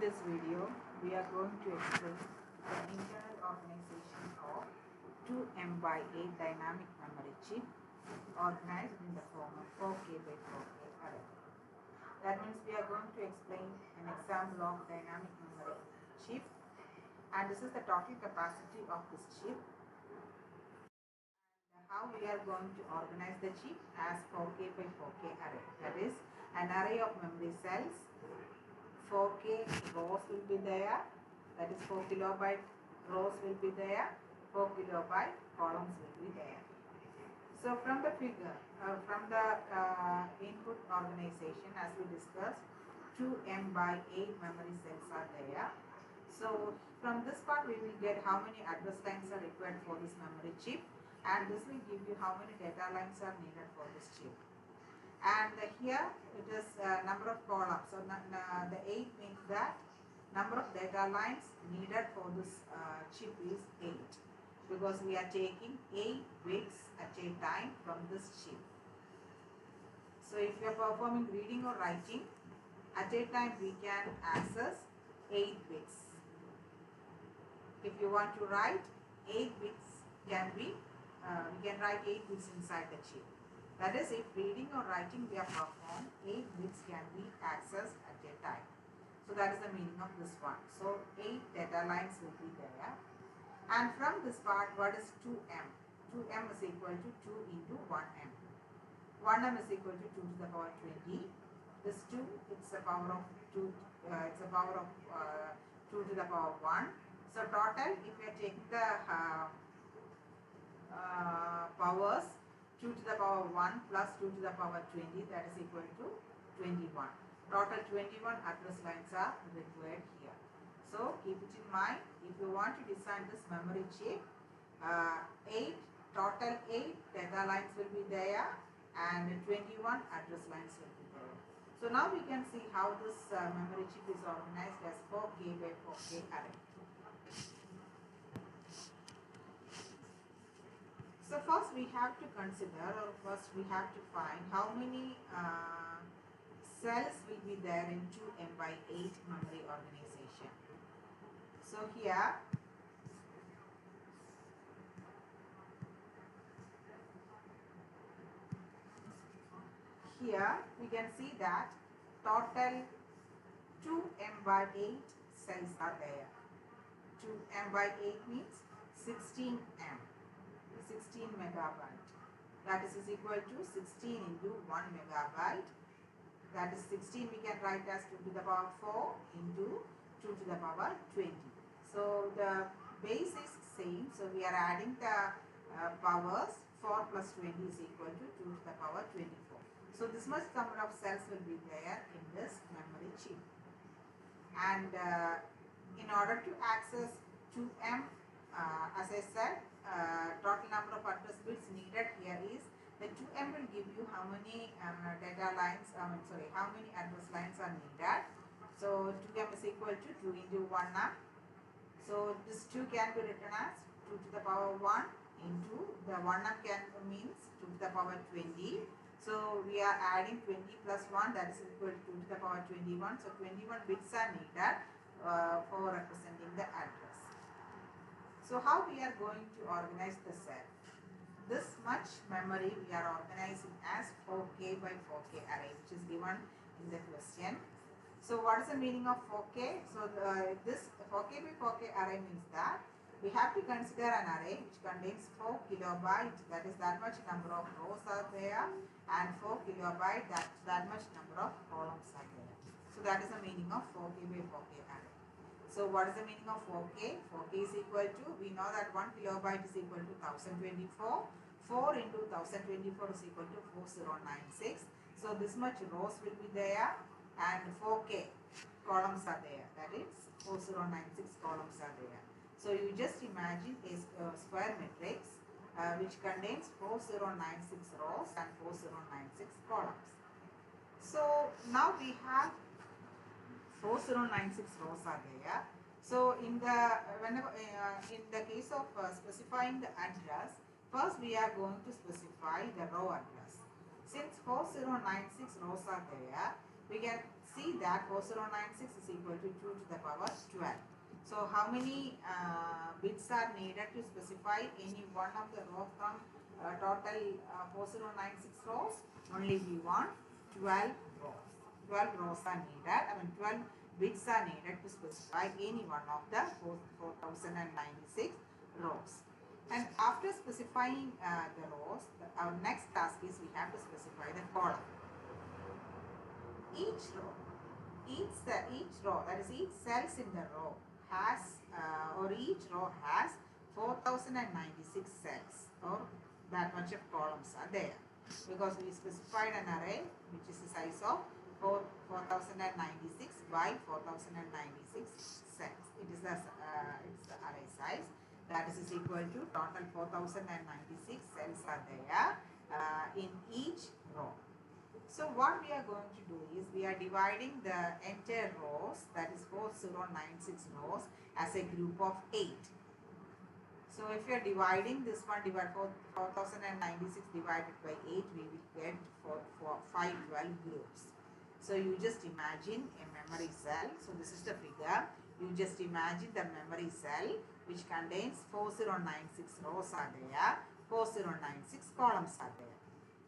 this video, we are going to explain the internal organization of 2M by 8 dynamic memory chip organized in the form of 4K by 4K array. That means we are going to explain an example of dynamic memory chip, and this is the total capacity of this chip, and how we are going to organize the chip as 4K by 4K array. That is an array of memory cells. 4K rows will be there, that is 4 kilobyte rows will be there, 4 kilobyte columns will be there. So from the figure, from the input organization, as we discussed, 2M by 8 memory cells are there. So from this part we will get how many address lines are required for this memory chip, and this will give you how many data lines are needed for this chip. And here it is number of columns. So the 8 means that number of data lines needed for this chip is 8, because we are taking 8 bits at a time from this chip. So if you are performing reading or writing, at a time we can access 8 bits. If you want to write, 8 bits can be, we can write 8 bits inside the chip. That is, if reading or writing we are performed, 8 bits can be accessed at a time. So that is the meaning of this one. So 8 data lines will be there. And from this part, what is 2M? 2M is equal to 2 into 1M. 1M is equal to 2 to the power 20. This 2, it's a power of 2, it's a power of 2 to the power 1. So total, if we are taking the powers, 2 to the power 1 plus 2 to the power 20, that is equal to 21. Total 21 address lines are required here. So keep it in mind, if you want to design this memory chip, 8 data lines will be there and 21 address lines will be there. So now we can see how this memory chip is organized as 4K by 4K array. So first we have to consider, or first we have to find how many cells will be there in 2M by 8 memory organization. So here we can see that total 2M by 8 cells are there. 2M by 8 means 16M. 16 megabyte, that is equal to 16 into 1 megabyte, that is 16 we can write as 2 to the power 4 into 2 to the power 20. So the base is same, so we are adding the powers. 4 plus 20 is equal to 2 to the power 24. So this much number of cells will be there in this memory chip, and in order to access 2M, as I said, total number of address bits needed here is the 2M will give you how many data lines, how many address lines are needed. So 2M is equal to 2 into 1M. So this 2 can be written as 2 to the power 1 into the 1M means 2 to the power 20. So we are adding 20 plus 1, that is equal to 2 to the power 21. So 21 bits are needed for representing the address. So how we are going to organize the cell? This much memory we are organizing as 4K by 4K array, which is given in the question. So what is the meaning of 4K? So this 4K by 4K array means that we have to consider an array which contains 4 kilobyte, that is that much number of rows are there, and 4 kilobyte, that much number of columns are there. So that is the meaning of 4K by 4K array. So what is the meaning of 4K? 4K is equal to, we know that 1 kilobyte is equal to 1024. 4 into 1024 is equal to 4096. So this much rows will be there and 4K columns are there. That is 4096 columns are there. So you just imagine a square matrix which contains 4096 rows and 4096 columns. So now we have 4096 rows are there. So in the in the case of specifying the address, first we are going to specify the row address. Since 4096 rows are there, we can see that 4096 is equal to 2 to the power 12. So how many bits are needed to specify any one of the row from total 4096 rows? Only we want 12 rows. 12 rows are needed. 12 bits are needed to specify any one of the 4096 rows. And after specifying the rows, our next task is we have to specify the column. Each row, each row, that is each cells in the row has or each row has 4096 cells, or that much of columns are there, because we specified an array which is the size of 4096 by 4096 cells. It is the array size, that is equal to total 4096 cells are there in each row. So what we are going to do is we are dividing the entire rows, that is 4096 rows, as a group of 8. So if you are dividing this one, divide 4096 divided by 8, we will get 512 groups. So you just imagine a memory cell. So this is the figure. You just imagine the memory cell which contains 4096 rows are there, 4096 columns are there.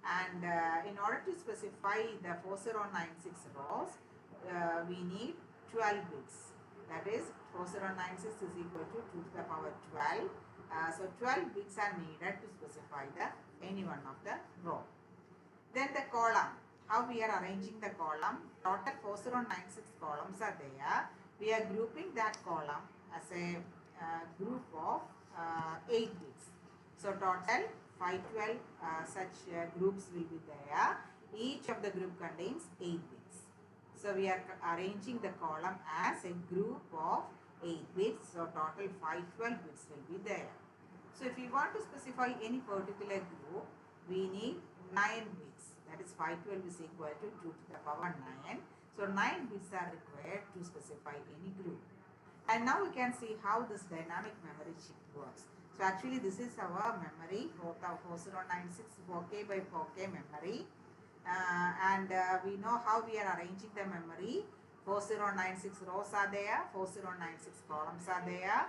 And in order to specify the 4096 rows, we need 12 bits. That is 4096 is equal to 2 to the power 12. So 12 bits are needed to specify any one of the row. Then the column. How we are arranging the column? Total 4096 columns are there. We are grouping that column as a group of 8 bits. So total 512 such groups will be there. Each of the group contains 8 bits. So we are arranging the column as a group of 8 bits. So total 512 bits will be there. So if we want to specify any particular group, we need 9 bits. That is 512 is equal to 2 to the power 9. So 9 bits are required to specify any group. And now we can see how this dynamic memory chip works. So actually this is our memory, 4096 4K by 4K memory. We know how we are arranging the memory. 4096 rows are there, 4096 columns are there.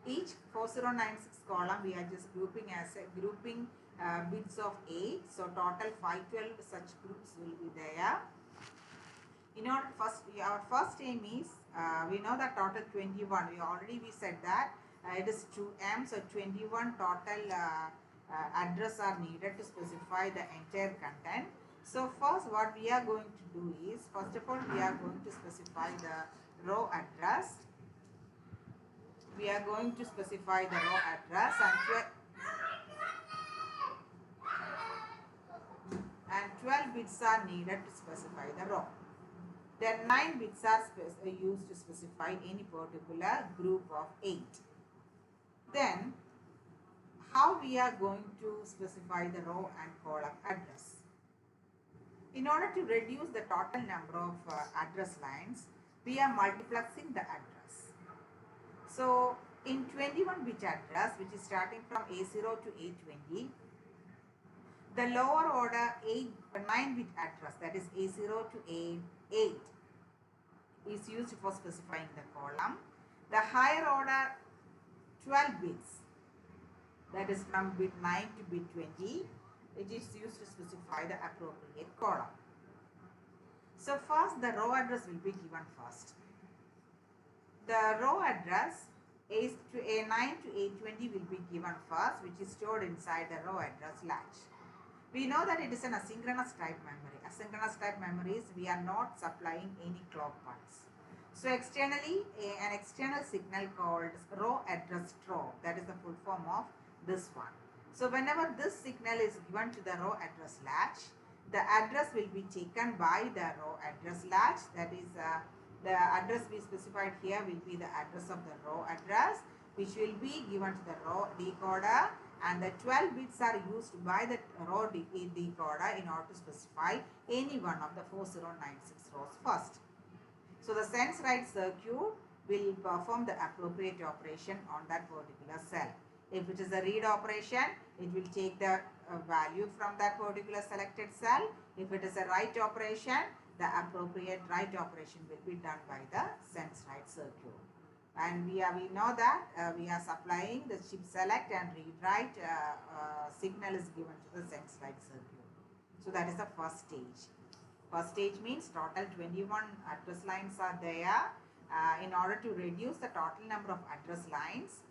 Each 4096 column we are just grouping as a bits of 8. So total 512 such groups will be there. Our first aim is, we know that total 21. We said that it is 2M, so 21 total address are needed to specify the entire content. So first what we are going to do is, first of all we are going to specify the row address. We are going to specify the row address and 12 bits are needed to specify the row. Then 9 bits are used to specify any particular group of 8. Then, how we are going to specify the row and column address? In order to reduce the total number of address lines, we are multiplexing the address. So, in 21-bit address, which is starting from A0 to A20, the lower order 9-bit address, that is A0 to A8, is used for specifying the column. The higher order 12 bits, that is from bit 9 to bit 20, it is used to specify the appropriate column. So first the row address will be given first. The row address to A9 to A20 will be given first, which is stored inside the row address latch. We know that it is an asynchronous type memory. Asynchronous type memories, we are not supplying any clock pulse. So externally, an external signal called row address strobe, that is the full form of this one. So whenever this signal is given to the row address latch, the address will be taken by the row address latch. That is the address we specified here will be the address of the row address, which will be given to the row decoder, and the 12 bits are used by the row decoder in order to specify any one of the 4096 rows first. So the sense write circuit will perform the appropriate operation on that particular cell. If it is a read operation, it will take the value from that particular selected cell. If it is a write operation, the appropriate write operation will be done by the sense write circuit. And we know that we are supplying the chip select and read write signal is given to the sense write circuit. So that is the first stage. First stage means total 21 address lines are there. In order to reduce the total number of address lines,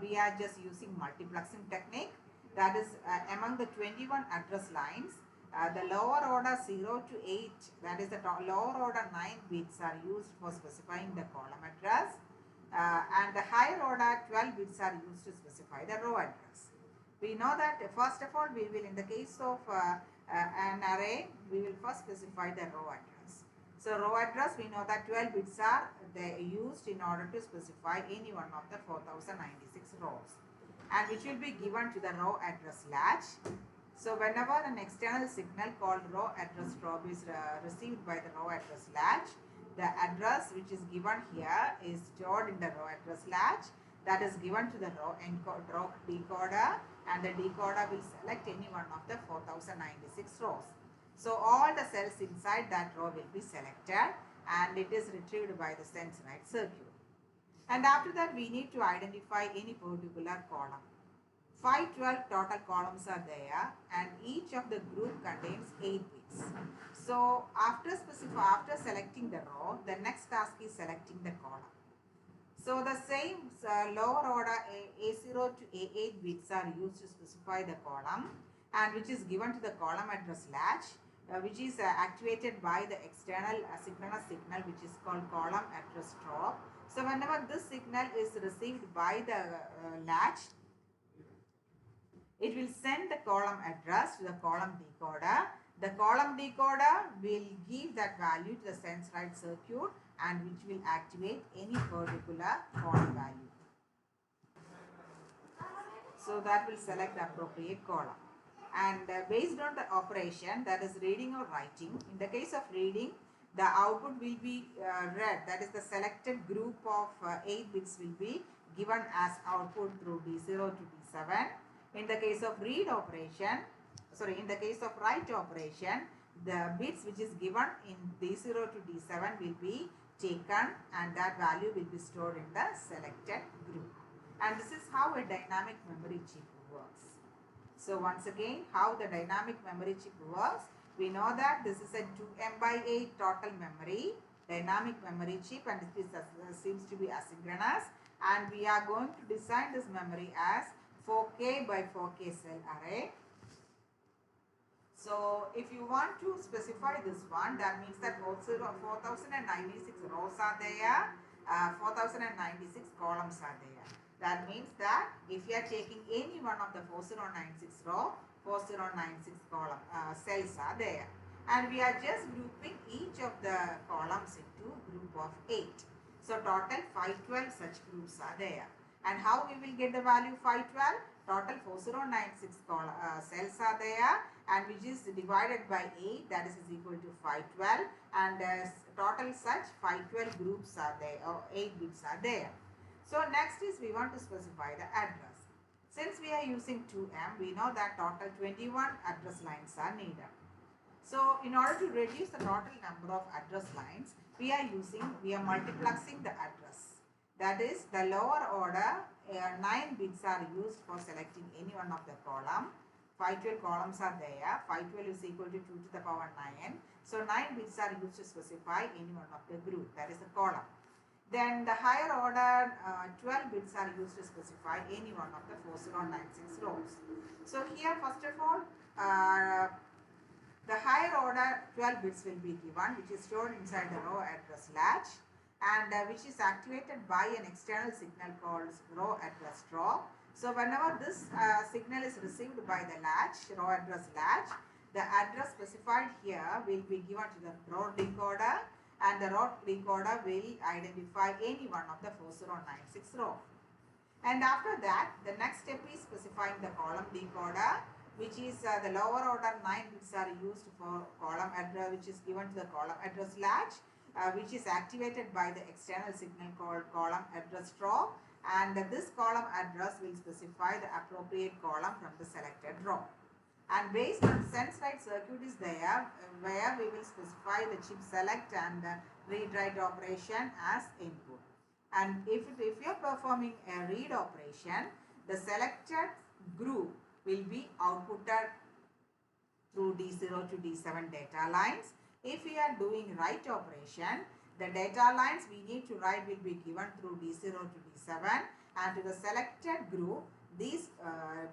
we are just using multiplexing technique. That is among the 21 address lines, the lower order 0 to 8, that is the lower order 9 bits are used for specifying the column address, and the higher order 12 bits are used to specify the row address. We know that first of all, we will, in the case of an array, we will first specify the row address. So row address, we know that 12 bits are used in order to specify any one of the 4096 rows, and which will be given to the row address latch. So whenever an external signal called row address drop is received by the row address latch, the address which is given here is stored in the row address latch, that is given to the row decoder, and the decoder will select any one of the 4096 rows. So all the cells inside that row will be selected, and it is retrieved by the sense write circuit. And after that, we need to identify any particular column. 512 total columns are there, and each of the group contains 8 bits. So after selecting the row, the next task is selecting the column. So the same lower order A0 to A8 bits are used to specify the column, and which is given to the column address latch, which is activated by the external synchronous signal, which is called column address drop. So whenever this signal is received by the latch, it will send the column address to the column decoder. The column decoder will give that value to the sense write circuit, and which will activate any particular column value. So that will select the appropriate column. And based on the operation, that is reading or writing, in the case of reading, the output will be read, that is the selected group of 8 bits will be given as output through D0 to D7. In the case of read operation, in the case of write operation, the bits which is given in D0 to D7 will be taken, and that value will be stored in the selected group. And this is how a dynamic memory chip works. So once again, how the dynamic memory chip works, we know that this is a 2M/8 total memory, dynamic memory chip, and it seems to be asynchronous, and we are going to design this memory as 4K by 4K cell array. So if you want to specify this one, that means that 4096 rows are there, 4096 columns are there. That means that if you are taking any one of the 4096 row, 4096 column cells are there, and we are just grouping each of the columns into group of 8. So total 512 such groups are there. And how we will get the value 512? Total 4096 cells are there, and which is divided by 8, that is equal to 512, and total such 512 groups are there, or 8 bits are there. So next is we want to specify the address. Since we are using 2M, we know that total 21 address lines are needed. So in order to reduce the total number of address lines, we are multiplexing the address. That is, the lower order 9 bits are used for selecting any one of the column. 512 columns are there. 512 is equal to 2 to the power 9. So 9 bits are used to specify any one of the group, that is a column. Then the higher order 12 bits are used to specify any one of the 4096 rows. So here first of all, the higher order 12 bits will be given, which is stored inside the row address latch, and which is activated by an external signal called row address drop. So whenever this signal is received by the latch, row address latch, the address specified here will be given to the row decoder, and the row decoder will identify any one of the 4096 row. And after that, the next step is specifying the column decoder, which is the lower order 9 bits are used for column address, which is given to the column address latch, which is activated by the external signal called column address drop, and this column address will specify the appropriate column from the selected row. And based on sense write circuit is there where we will specify the chip select and read write operation as input. And if you are performing a read operation, the selected group will be outputted through D0 to D7 data lines. If we are doing write operation, the data lines we need to write will be given through D0 to D7, and to the selected group these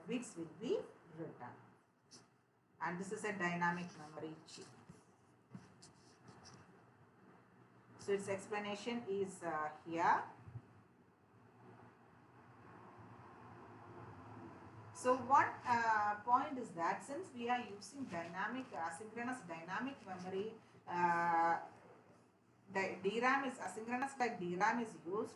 bits will be written. And this is a dynamic memory chip. So its explanation is here. So one point is that since we are using dynamic asynchronous dynamic memory, DRAM is asynchronous like DRAM is used.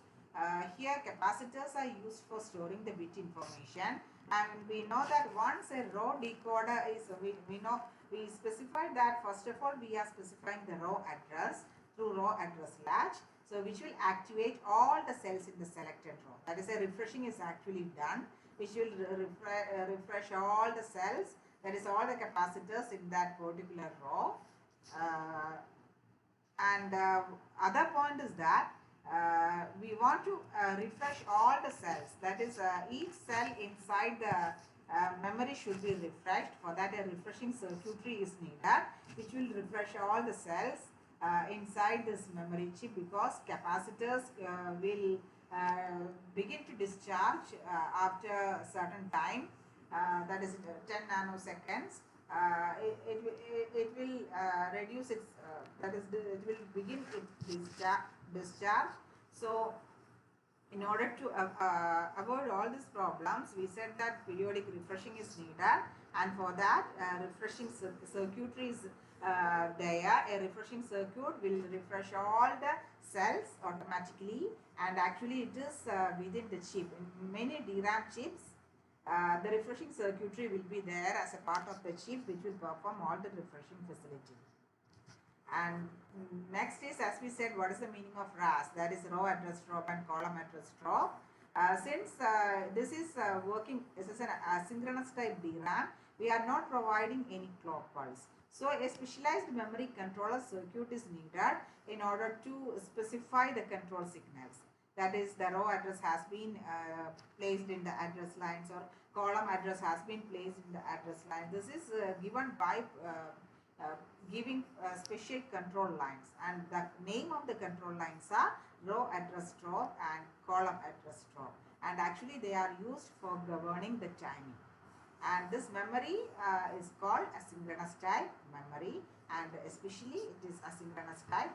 Here capacitors are used for storing the bit information, and we know that once a row decoder is, we specified that first of all we are specifying the row address through row address latch, so which will activate all the cells in the selected row. That is, a refreshing is actually done, which will refresh all the cells, that is all the capacitors in that particular row. And other point is that we want to refresh all the cells, that is each cell inside the memory should be refreshed. For that a refreshing circuitry is needed, which will refresh all the cells inside this memory chip, because capacitors will begin to discharge after a certain time, that is 10 nanoseconds. It will reduce its, that is, it will begin its discharge. So in order to avoid all these problems, we said that periodic refreshing is needed, and for that refreshing circuitry is there. A refreshing circuit will refresh all the cells automatically, and actually it is within the chip. In many DRAM chips, the refreshing circuitry will be there as a part of the chip, which will perform all the refreshing facility. And next is, as we said, what is the meaning of RAS? That is row address drop and column address drop. Since this is working, this is an asynchronous type DRAM, we are not providing any clock pulse. So a specialized memory controller circuit is needed in order to specify the control signals. That is, the row address has been placed in the address lines, or column address has been placed in the address line. This is given by giving special control lines, and the name of the control lines are row address drop and column address drop, and actually they are used for governing the timing. And this memory is called asynchronous type memory, and especially it is asynchronous type